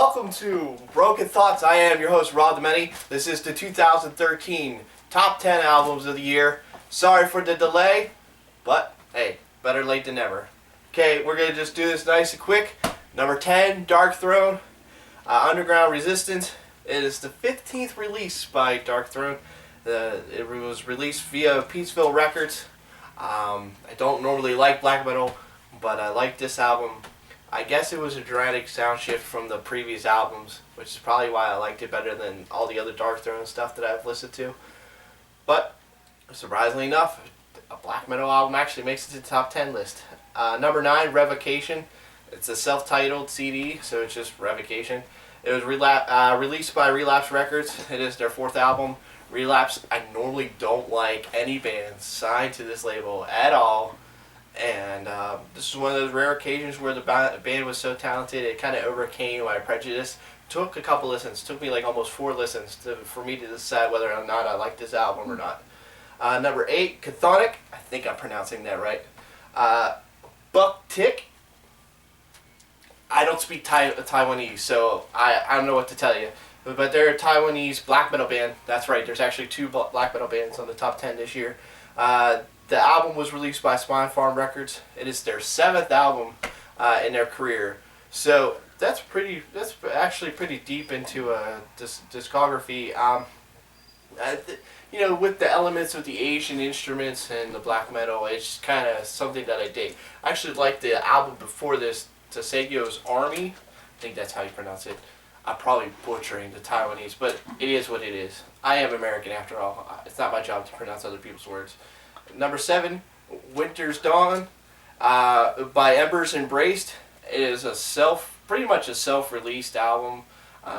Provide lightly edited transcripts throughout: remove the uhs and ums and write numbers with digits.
welcome to Broken Thoughts. I am your host, Rob Demeni. This is the 2013 Top 10 Albums of the Year. Sorry for the delay, but hey, better late than never. Okay, we're going to just do this nice and quick. Number 10, Dark Throne, Underground Resistance. It is the 15th release by Dark Throne. It was released via Peaceville Records. I don't normally like black metal, but I like this album. I guess it was a dramatic sound shift from the previous albums, which is probably why I liked it better than all the other Dark Throne stuff that I've listened to. But, surprisingly enough, a black metal album actually makes it to the top 10 list. Number 9, Revocation. It's a self-titled CD, so it's just Revocation. It was released by Relapse Records. It is their 4th album. Relapse, I normally don't like any bands signed to this label at all. And this is one of those rare occasions where the band was so talented it kind of overcame my prejudice. Took a couple listens. Took me like almost 4 listens for me to decide whether or not I like this album or not. Number 8, Chthonic. I think I'm pronouncing that right. Buck Tick. I don't speak Taiwanese, so I don't know what to tell you. But they're a Taiwanese black metal band. That's right. There's actually 2 black metal bands on the top 10 this year. The album was released by Spine Farm Records. It is their 7th album in their career. So that's actually pretty deep into a discography. With the elements of the Asian instruments and the black metal, it's kind of something that I dig. I actually like the album before this, Taseyo's Army. I think that's how you pronounce it. I'm probably butchering the Taiwanese, but it is what it is. I am American after all. It's not my job to pronounce other people's words. Number 7, Winter's Dawn, by Embers Embraced. It is pretty much a self-released album.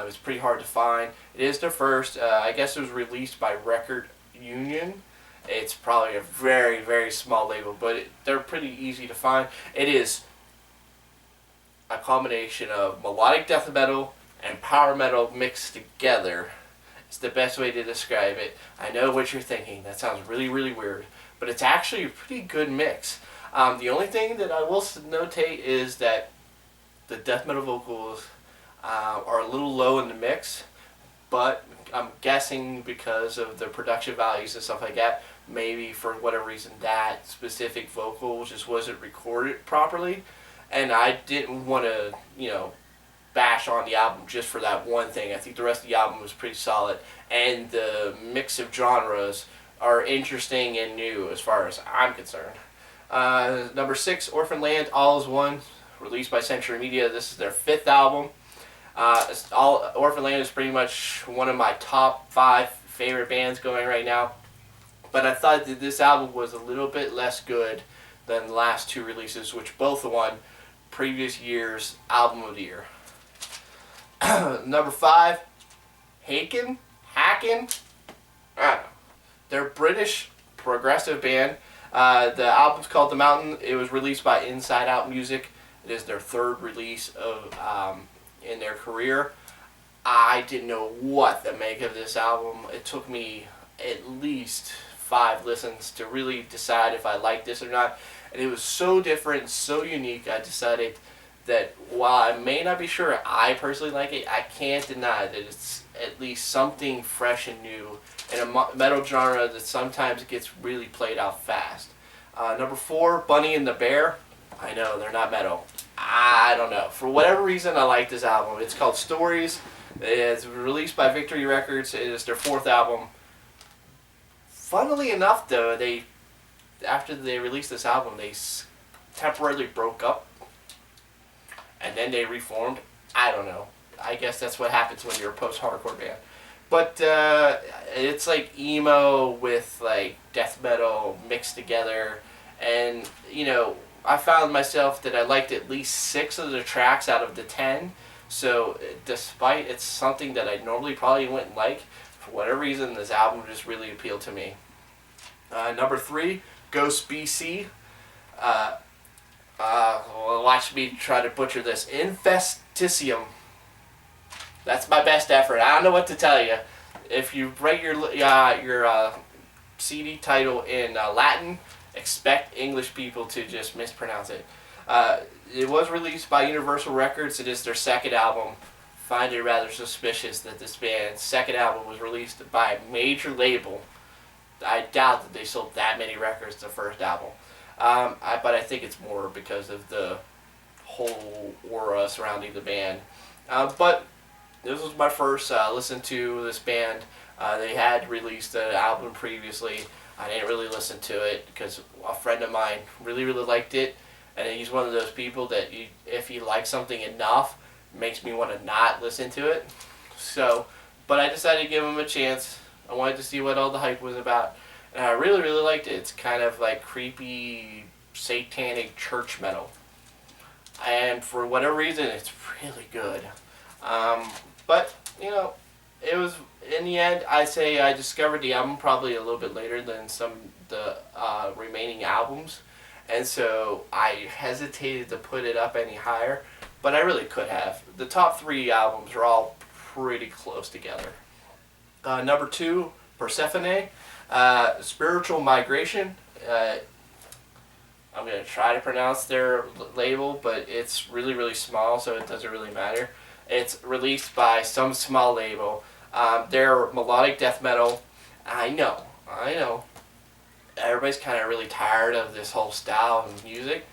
It's pretty hard to find. It is their first. I guess it was released by Record Union. It's probably a very, very small label, but they're pretty easy to find. It is a combination of melodic death metal and power metal mixed together. It's the best way to describe it. I know what you're thinking. That sounds really, really weird. But it's actually a pretty good mix. The only thing that I will notate is that the death metal vocals are a little low in the mix, but I'm guessing because of the production values and stuff like that, maybe for whatever reason that specific vocal just wasn't recorded properly, and I didn't want to, bash on the album just for that one thing. I think the rest of the album was pretty solid, and the mix of genres are interesting and new as far as I'm concerned. Number 6, Orphan Land, All Is One, released by Century Media. This is their 5th album. Orphan Land is pretty much one of my top 5 favorite bands going right now. But I thought that this album was a little bit less good than the last 2 releases, which both won previous year's Album of the Year. Number 5, Haken? I don't know. They're a British progressive band. The album's called The Mountain. It was released by Inside Out Music. It is their 3rd release in their career. I didn't know what to make of this album. It took me at least 5 listens to really decide if I liked this or not. And it was so different, so unique, I decided that while I may not be sure I personally like it, I can't deny that it's at least something fresh and new in a metal genre that sometimes gets really played out fast. Number 4, Bunny and the Bear. I know, they're not metal. I don't know. For whatever reason, I like this album. It's called Stories. It's released by Victory Records. It is their 4th album. Funnily enough, though, after they released this album, they temporarily broke up. And then they reformed. I don't know. I guess that's what happens when you're a post-hardcore band. But it's like emo with like death metal mixed together. And, I found myself that I liked at least 6 of the tracks out of the 10. So despite it's something that I normally probably wouldn't like, for whatever reason, this album just really appealed to me. Number 3, Ghost BC. Watch me try to butcher this. Infesticium. That's my best effort. I don't know what to tell you. If you write your CD title in Latin, expect English people to just mispronounce it. It was released by Universal Records. It is their 2nd album. find it rather suspicious that this band's second album was released by a major label. I doubt that they sold that many records the first album. But I think it's more because of the whole aura surrounding the band. But this was my first listen to this band. They had released an album previously. I didn't really listen to it because a friend of mine really, really liked it. And he's one of those people that if he likes something enough, makes me want to not listen to it. So, but I decided to give him a chance. I wanted to see what all the hype was about. And I really, really liked it. It's kind of like creepy, satanic church metal. And for whatever reason, it's really good. But, it was, in the end, I say I discovered the album probably a little bit later than some of the remaining albums. And so I hesitated to put it up any higher, but I really could have. The top 3 albums are all pretty close together. Number 2, Persephone, Spiritual Migration. I'm going to try to pronounce their label, but it's really, really small, so it doesn't really matter. It's released by some small label. They're melodic death metal. I know. Everybody's kind of really tired of this whole style of music,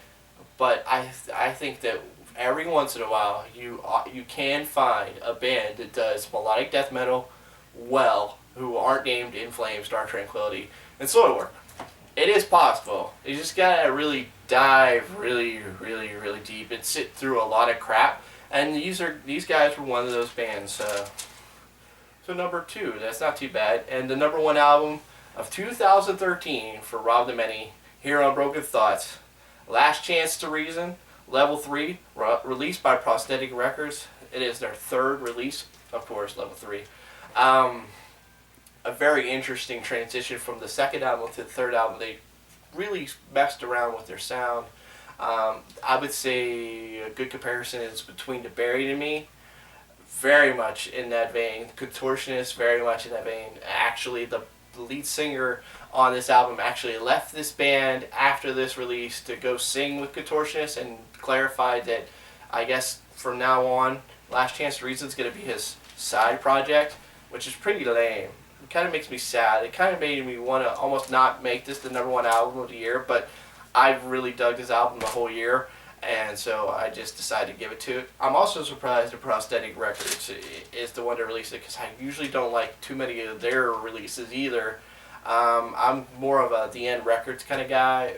but I think that every once in a while you can find a band that does melodic death metal well, who aren't named In Flames, Dark Tranquility, and Soil Work. It is possible. You just gotta really dive really, really, really deep and sit through a lot of crap. And these guys were one of those bands. So number 2, that's not too bad. And the number 1 album of 2013 for Rob the Many, here on Broken Thoughts, Last Chance to Reason, Level 3, released by Prosthetic Records. It is their 3rd release, of course, Level 3. A very interesting transition from the 2nd album to the 3rd album. They really messed around with their sound. I would say a good comparison is between The Buried and Me. Very much in that vein. Contortionist, very much in that vein. Actually, the lead singer on this album actually left this band after this release to go sing with Contortionist and clarified that I guess from now on, Last Chance to Reason is going to be his side project, which is pretty lame. It kind of makes me sad. It kind of made me want to almost not make this the number 1 album of the year, but I've really dug this album the whole year, and so I just decided to give it to it. I'm also surprised that Prosthetic Records is the one to release it, because I usually don't like too many of their releases either. I'm more of a The End Records kind of guy,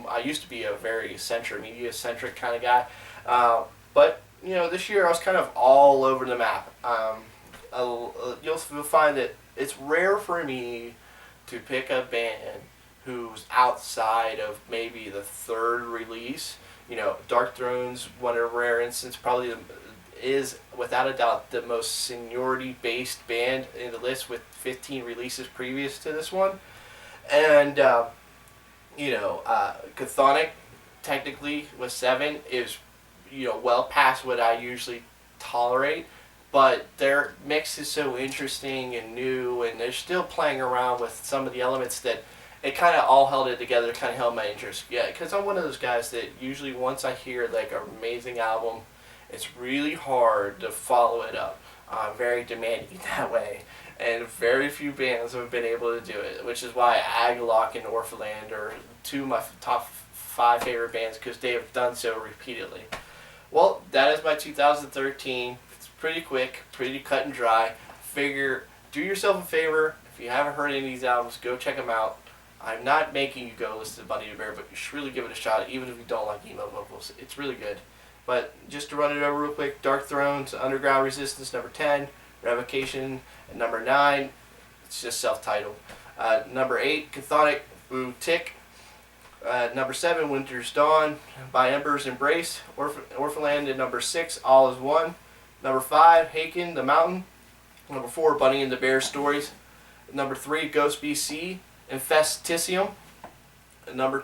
I used to be a very media-centric kind of guy, but this year I was kind of all over the map. You'll find that it's rare for me to pick a band who's outside of maybe the 3rd release. Dark Throne's one of a rare instance, probably is without a doubt the most seniority-based band in the list with 15 releases previous to this one. And, Chthonic, technically, with 7, is, well past what I usually tolerate. But their mix is so interesting and new, and they're still playing around with some of the elements that it kind of all held it together, kind of held my interest. Yeah, because I'm one of those guys that usually once I hear like an amazing album, it's really hard to follow it up. I'm very demanding that way, and very few bands have been able to do it, which is why Agalock and Orphaland are 2 of my top 5 favorite bands, because they have done so repeatedly. Well, that is my 2013. Pretty quick, pretty cut and dry. Figure, do yourself a favor. If you haven't heard any of these albums, go check them out. I'm not making you go listen to Bunny the Bear, but you should really give it a shot, even if you don't like emo vocals. It's really good. But just to run it over real quick, Dark Thrones, Underground Resistance, number 10, Revocation, and number 9, it's just self-titled. Number 8, Chthonic, Boo Tick. Number 7, Winter's Dawn, By Ember's Embrace, Orphaland, and number 6, All Is One. Number 5, Haken, The Mountain. Number 4, Bunny and the Bear Stories. Number 3, Ghost BC, Infesticium. Number